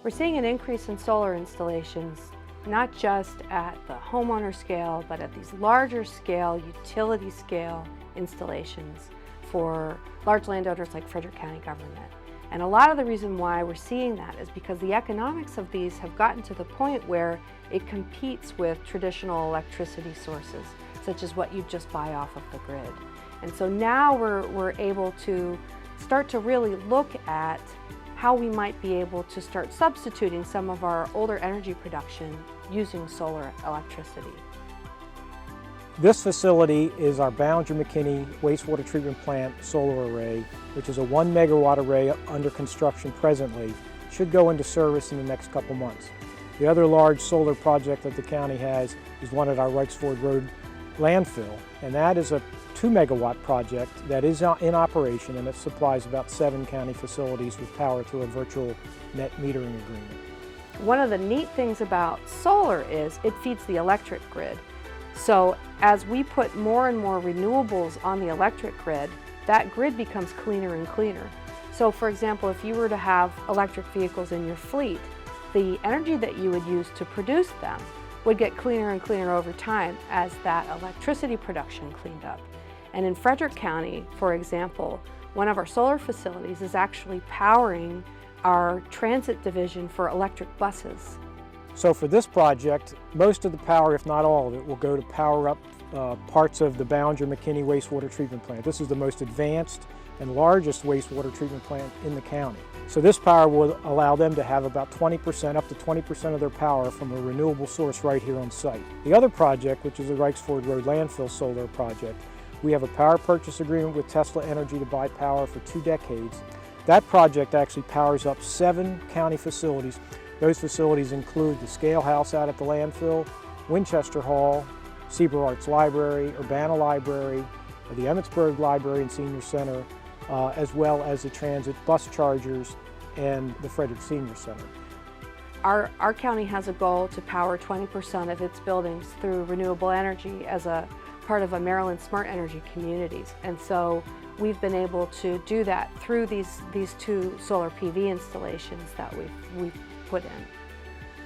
We're seeing an increase in solar installations, not just at the homeowner scale, but at these larger scale, utility scale installations for large landowners like Frederick County government. And a lot of the reason why we're seeing that is because the economics of these have gotten to the point where it competes with traditional electricity sources, such as what you just buy off of the grid. And so now we're able to start to really look at how we might be able to start substituting some of our older energy production using solar electricity. This facility is our Ballinger-McKinney wastewater treatment plant solar array, which is a 1 megawatt array under construction presently. Should go into service in the next couple months. The other large solar project that the county has is one at our Wrightsford Road landfill, and that is a 2 megawatt project that is in operation, and it supplies about 7 county facilities with power through a virtual net metering agreement. One of the neat things about solar is it feeds the electric grid. So as we put more and more renewables on the electric grid, that grid becomes cleaner and cleaner. So for example, if you were to have electric vehicles in your fleet, the energy that you would use to produce them would get cleaner and cleaner over time as that electricity production cleaned up. And in Frederick County, for example, one of our solar facilities is actually powering our transit division for electric buses. So for this project, most of the power, if not all of it, will go to power up parts of the Ballinger-McKinney wastewater treatment plant. This is the most advanced and largest wastewater treatment plant in the county. So this power will allow them to have about 20%, up to 20% of their power from a renewable source right here on site. The other project, which is the Wrightsford Road landfill solar project, we have a power purchase agreement with Tesla Energy to buy power for 2 decades. That project actually powers up 7 county facilities. Those facilities include the Scale House out at the landfill, Winchester Hall, Seaber Arts Library, Urbana Library, the Emmitsburg Library and Senior Center, as well as the transit bus chargers and the Frederick Senior Center. Our county has a goal to power 20% of its buildings through renewable energy as a part of a Maryland Smart Energy Communities. And so we've been able to do that through these 2 solar PV installations that we've put in.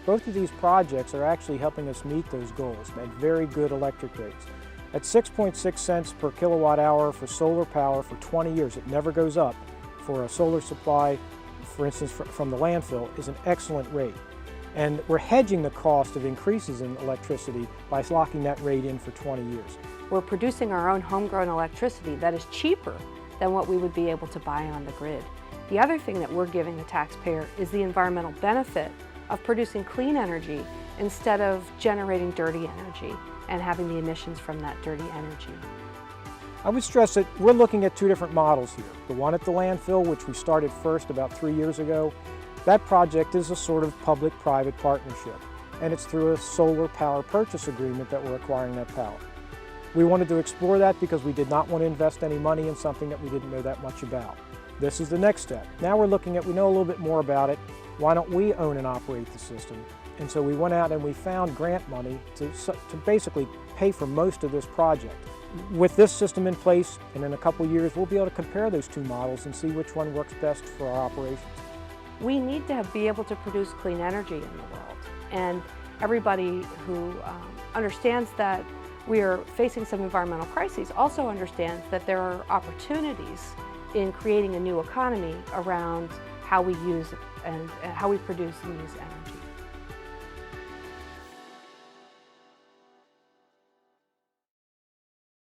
Both of these projects are actually helping us meet those goals at very good electric rates. At 6.6 cents per kilowatt hour for solar power for 20 years, it never goes up, for a solar supply, for instance, from the landfill, is an excellent rate. And we're hedging the cost of increases in electricity by locking that rate in for 20 years. We're producing our own homegrown electricity that is cheaper than what we would be able to buy on the grid. The other thing that we're giving the taxpayer is the environmental benefit of producing clean energy instead of generating dirty energy and having the emissions from that dirty energy. I would stress that we're looking at 2 different models here. The one at the landfill, which we started first about 3 years ago, that project is a sort of public-private partnership, and it's through a solar power purchase agreement that we're acquiring that power. We wanted to explore that because we did not want to invest any money in something that we didn't know that much about. This is the next step. Now we're looking at, we know a little bit more about it, why don't we own and operate the system? And so we went out and we found grant money to basically pay for most of this project. With this system in place, and in a couple years, we'll be able to compare those 2 models and see which one works best for our operations. We need to be able to produce clean energy in the world. And everybody who understands that we are facing some environmental crises also understands that there are opportunities in creating a new economy around how we use and how we produce and use energy.